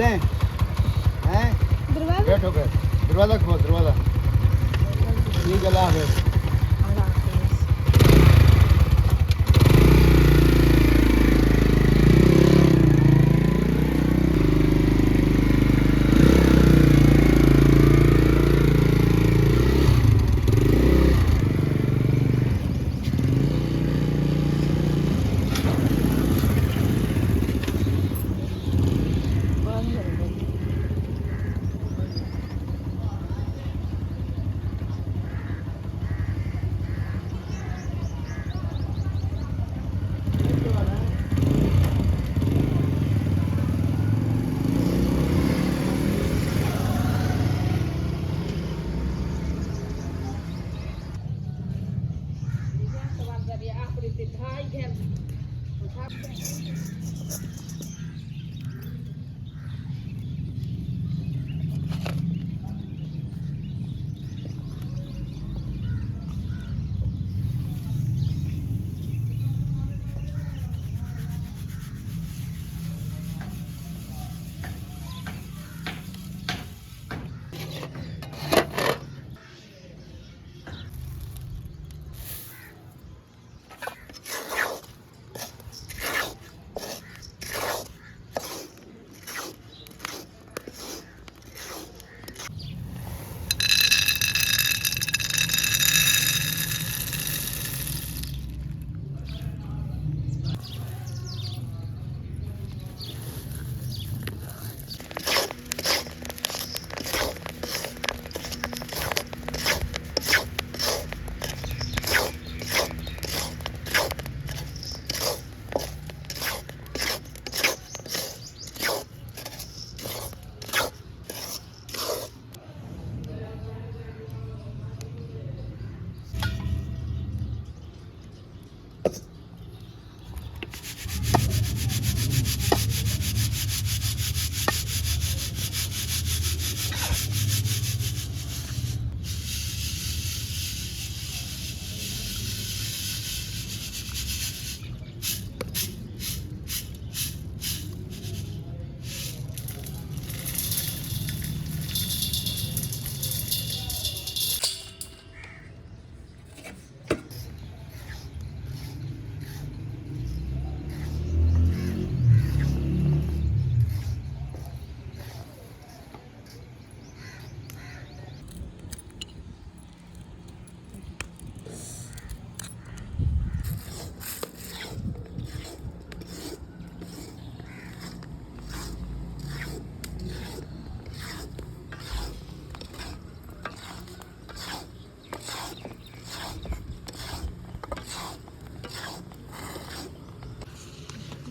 चलें हैं? बैठो कर, दरवाज़ा खोल दरवाज़ा। ठीक है, अल्लाह हाफ़िज़।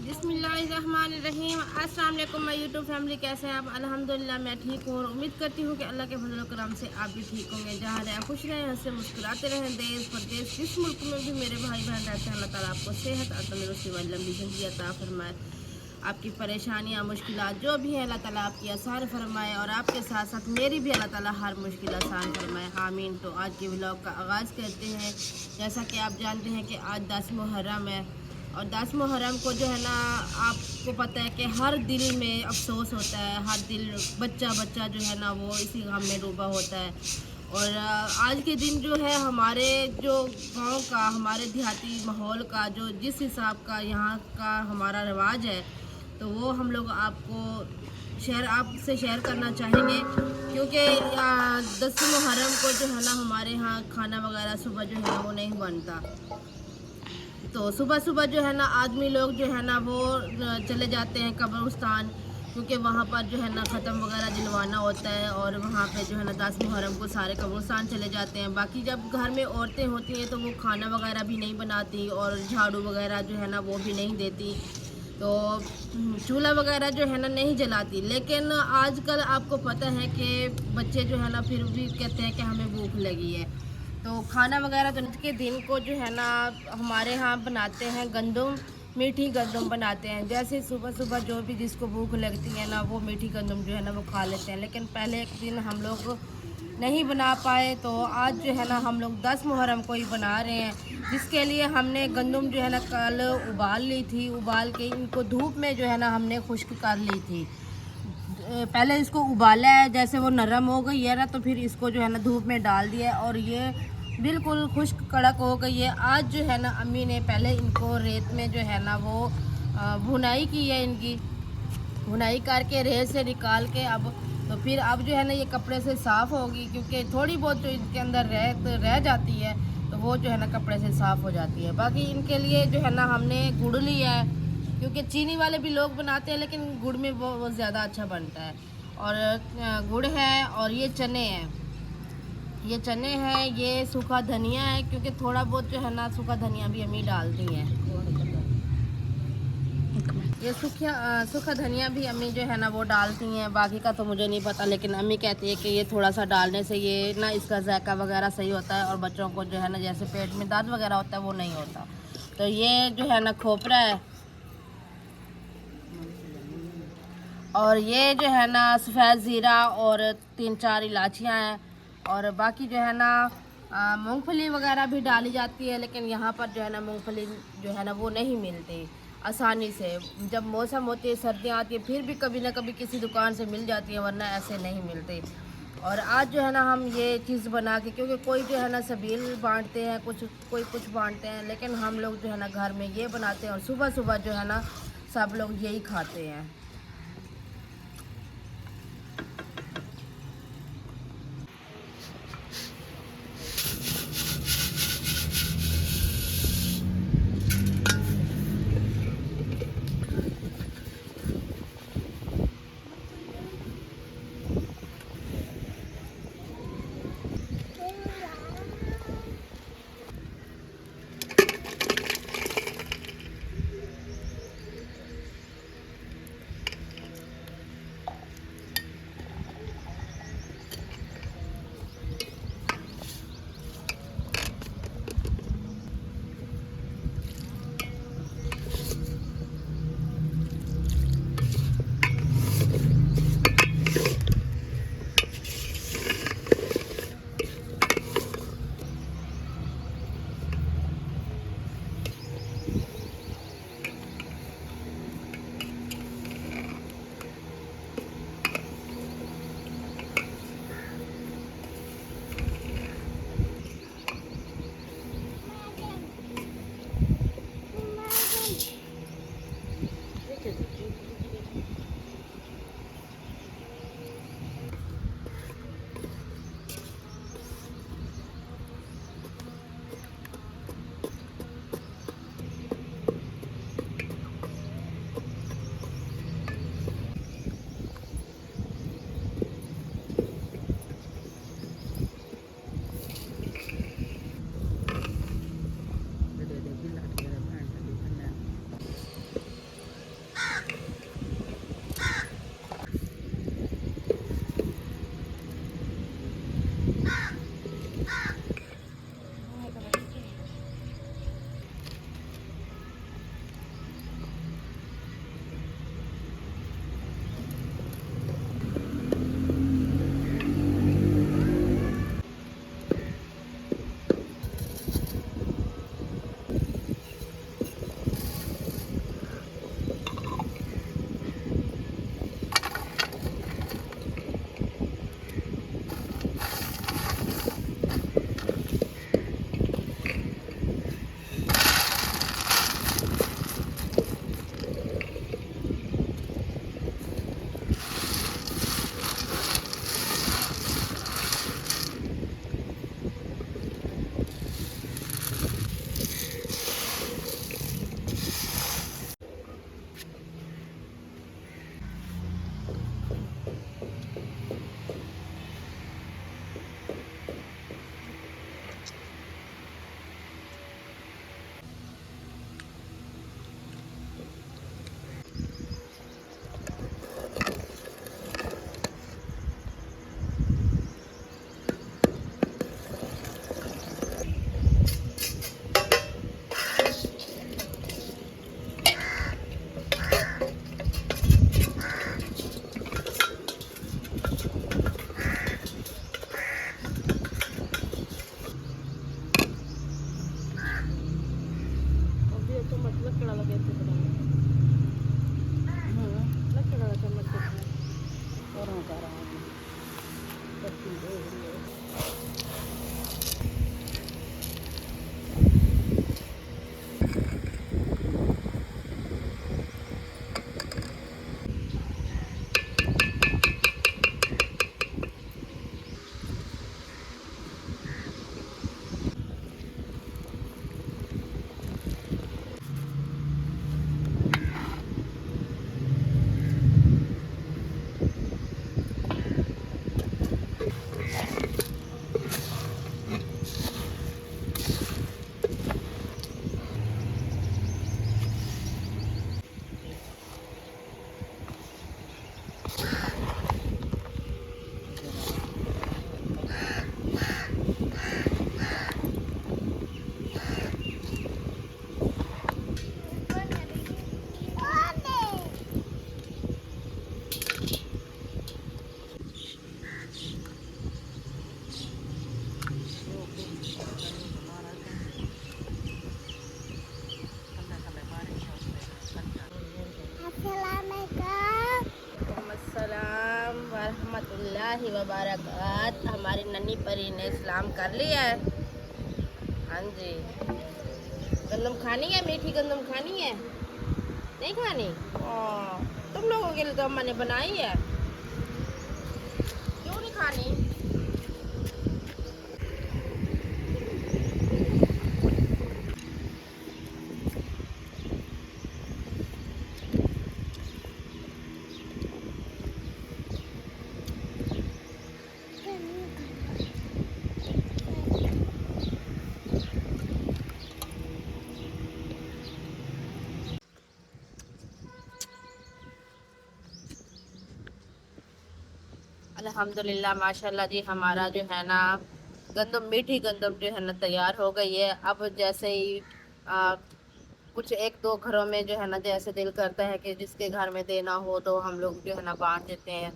बिस्मिल्लाहिर्रहमानिर्रहीम। अस्सलाम वालेकुम माय यूट्यूब फैमिली, कैसे हैं आप? अल्हम्दुलिल्लाह मैं ठीक हूँ और उम्मीद करती हूँ कि अल्लाह के फजल करम से आप भी ठीक होंगे। जहाँ रहें खुश रहें, हंसे मुस्कुराते रहें। देश प्रदेश जिस मुल्क में भी मेरे भाई बहन रहते हैं, अल्लाह ताला आपको सेहत और तंदुरुस्ती वाली लंबी ज़िंदगी अता फरमाए। आपकी परेशानियाँ मुश्किलात जो भी हैं अल्लाह ताला आपकी आसान फरमाए और आपके साथ साथ मेरी भी अल्लाह ताला हर मुश्किल आसान फरमाए, आमीन। तो आज के व्लॉग का आगाज़ करते हैं। जैसा कि आप जानते हैं कि आज 10 मुहर्रम है और 10 मुहर्रम को जो है ना, आपको पता है कि हर दिल में अफसोस होता है, हर दिल बच्चा बच्चा जो है ना वो इसी गम में डूबा होता है। और आज के दिन जो है हमारे जो गांव का, हमारे देहाती माहौल का जो जिस हिसाब का यहाँ का हमारा रिवाज है, तो वो हम लोग आपसे शेयर करना चाहेंगे। क्योंकि 10 मुहर्रम को जो है ना हमारे यहाँ खाना वगैरह सुबह जो है ना वो नहीं बनता। तो सुबह सुबह जो है ना आदमी लोग जो है ना वो चले जाते हैं कब्रिस्तान, क्योंकि वहाँ पर जो है ना ख़त्म वगैरह दिलवाना होता है और वहाँ पे जो है ना 10 मुहर्रम को सारे कब्रिस्तान चले जाते हैं। बाकी जब घर में औरतें होती हैं तो वो खाना वगैरह भी नहीं बनाती और झाड़ू वगैरह जो है ना वो भी नहीं देती, तो चूल्हा वगैरह जो है ना नहीं जलाती। लेकिन आजकल आपको पता है कि बच्चे जो है ना फिर भी कहते हैं कि हमें भूख लगी है, तो खाना वगैरह तो के दिन को जो है ना हमारे यहाँ बनाते हैं गंदम, मीठी गंदम बनाते हैं। जैसे सुबह सुबह जो भी जिसको भूख लगती है ना वो मीठी गंदम जो है ना वो खा लेते हैं। लेकिन पहले एक दिन हम लोग नहीं बना पाए, तो आज जो है ना हम लोग 10 मुहर्रम को ही बना रहे हैं, जिसके लिए हमने गंदम जो है ना कल उबाल ली थी। उबाल के इनको धूप में जो है ना हमने खुश्क कर ली थी। पहले इसको उबाला है, जैसे वो नरम हो गई है ना तो फिर इसको जो है ना धूप में डाल दिया है और ये बिल्कुल खुश्क कड़क हो गई है। आज जो है ना अम्मी ने पहले इनको रेत में जो है ना वो भुनाई की है, इनकी भुनाई करके रेत से निकाल के अब तो फिर अब जो है ना ये कपड़े से साफ़ होगी, क्योंकि थोड़ी बहुत जो इनके अंदर रेत रह जाती है तो वो जो है ना कपड़े से साफ़ हो जाती है। बाकी इनके लिए जो है ना हमने गुड़ लिया है, क्योंकि चीनी वाले भी लोग बनाते हैं लेकिन गुड़ में वो ज़्यादा अच्छा बनता है। और गुड़ है और ये चने हैं, ये चने हैं, ये सूखा धनिया है, क्योंकि थोड़ा बहुत जो है ना सूखा धनिया भी अम्मी डालती हैं। ये सूखा धनिया भी अम्मी जो है ना वो डालती हैं, बाकी का तो मुझे नहीं पता, लेकिन अम्मी कहती है कि ये थोड़ा सा डालने से ये ना इसका जायका वगैरह सही होता है और बच्चों को जो है ना जैसे पेट में दर्द वगैरह होता है वो नहीं होता। तो ये जो है ना खोपरा है और ये जो है ना सफ़ेद ज़ीरा और 3-4 इलायचियाँ हैं और बाकी जो है ना मूंगफली वगैरह भी डाली जाती है, लेकिन यहाँ पर जो है ना मूंगफली जो है ना वो नहीं मिलती आसानी से। जब मौसम होती है, सर्दियाँ आती है, फिर भी कभी ना कभी किसी दुकान से मिल जाती है, वरना ऐसे नहीं मिलती। और आज जो है ना हम ये चीज़ बना के, क्योंकि कोई जो है ना सबील बांटते हैं, कोई कुछ बांटते हैं, लेकिन हम लोग जो है ना घर में ये बनाते हैं और सुबह सुबह जो है ना सब लोग यही खाते हैं। अस्सलाम वरहमतुल्लाहि वबरकात। हमारी नन्ही परी ने इस्लाम कर लिया है। हाँ जी, गंदम खानी है, मीठी गंदम खानी है, नहीं खानी? तुम लोगों के लिए तो अम्मा ने बनाई है, क्यों नहीं खानी? अल्हम्दुलिल्लाह माशाल्लाह जी, हमारा जो है ना गंदम, मीठी गंदम जो है ना तैयार हो गई है। अब जैसे ही आ, कुछ एक दो घरों में जो है ना जैसे दिल करता है कि जिसके घर में देना हो तो हम लोग जो है ना बांट देते हैं,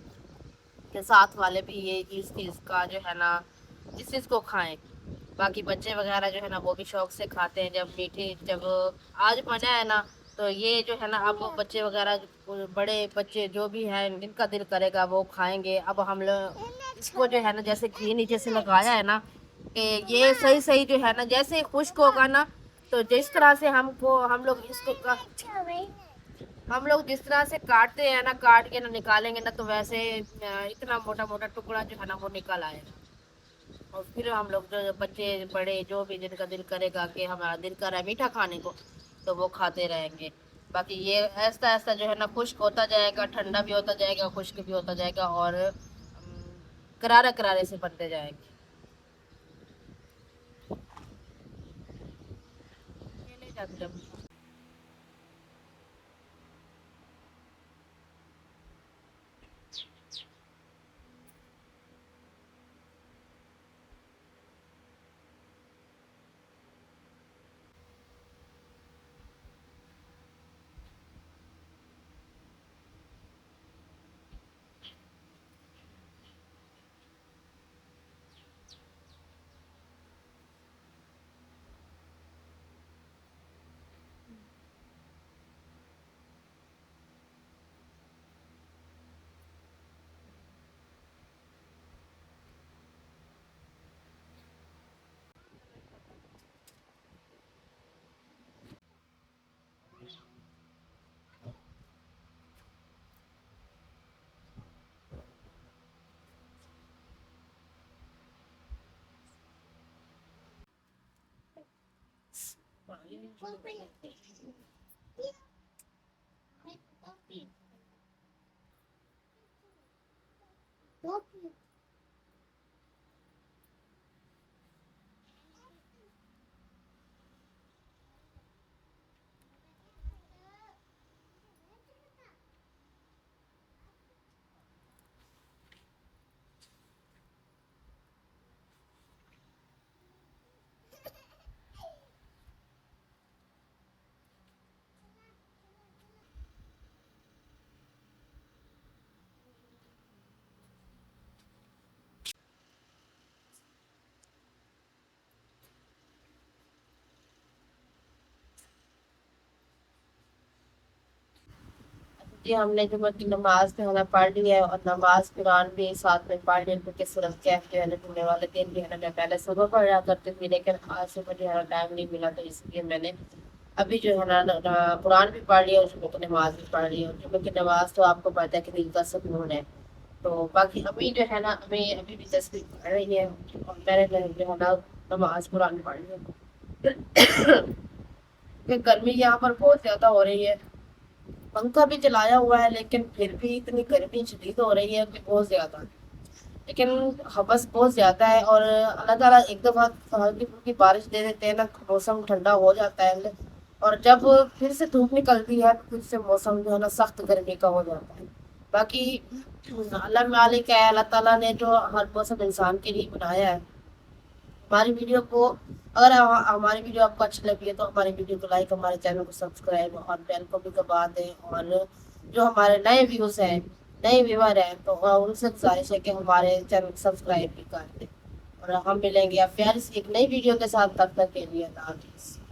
कि साथ वाले भी ये इस चीज़ का जो है ना इस चीज़ को खाएं। बाकी बच्चे वगैरह जो है ना वो भी शौक से खाते हैं। जब मीठी जब आज बना है ना, तो ये जो है ना अब बच्चे वगैरह, बड़े बच्चे जो भी हैं, जिनका दिल करेगा वो खाएंगे। अब हम लोग इसको जो है ना जैसे घी नीचे से लगाया है ना, कि ये सही सही जो है ना जैसे खुश्क होगा ना, तो जिस तरह से हमको हम लोग जिस तरह से काटते हैं ना, काट के ना निकालेंगे ना, तो वैसे इतना मोटा मोटा टुकड़ा जो है ना वो निकल आएगा। और फिर हम लोग जो बच्चे बड़े जो भी जिनका दिल करेगा कि हमारा दिल कर रहा है मीठा खाने को, तो वो खाते रहेंगे। बाकी ये ऐसा ऐसा जो है ना खुश्क होता जाएगा, ठंडा भी होता जाएगा, खुश्क भी होता जाएगा, और करारे करारे से बनते जाएंगे। ये ले जाते जब जी हमने जुम्मे की नमाज भी हमें पढ़ ली है और नमाज कुरान भी साथ में पढ़ लिया, क्योंकि सूरत कैफ जो है ना जुम्मे वाले दिन जो है ना मैं पहले सुबह पढ़ा करती थी, लेकिन आज सुबह जो है ना टाइम नहीं मिला, तो इसलिए मैंने अभी जो है ना कुरान भी पढ़ लिया और जुम्मे की नमाज भी पढ़ ली। और जुम्मे की नमाज तो आपको पता है कि दिल का सुकून है। तो बाकी अभी जो है ना हमें अभी भी तस्वीर पढ़ रही है और मैंने जो है ना नमाज कुरान पढ़ लिया। कि गर्मी यहाँ पर बहुत ज़्यादा हो रही है, पंखा भी चलाया हुआ है लेकिन फिर भी इतनी गर्मी शदीद हो रही है कि बहुत ज़्यादा, लेकिन हवस बहुत ज़्यादा है। और अल्लाह ताला एक दफ़ा हल्की फुल्की बारिश दे देते हैं ना, मौसम ठंडा हो जाता है, और जब फिर से धूप निकलती है तो फिर से मौसम जो है ना सख्त गर्मी का हो जाता है। बाकी अल्लाह मालिक है, अल्लाह ताला ने जो हर मौसम इंसान के लिए बनाया है। हमारी वीडियो को अगर हमारी वीडियो आपको अच्छी लगी है तो हमारी वीडियो को लाइक, हमारे चैनल को सब्सक्राइब और बेल को भी दबा दें। और जो हमारे नए व्यूज़ हैं, नए व्यूवर हैं, तो उनसे गुजारिश है कि हमारे चैनल को सब्सक्राइब भी कर दें। और हम मिलेंगे अब प्यारी सी एक नई वीडियो के साथ, तब तक के लिए अल्लाह हाफिज़।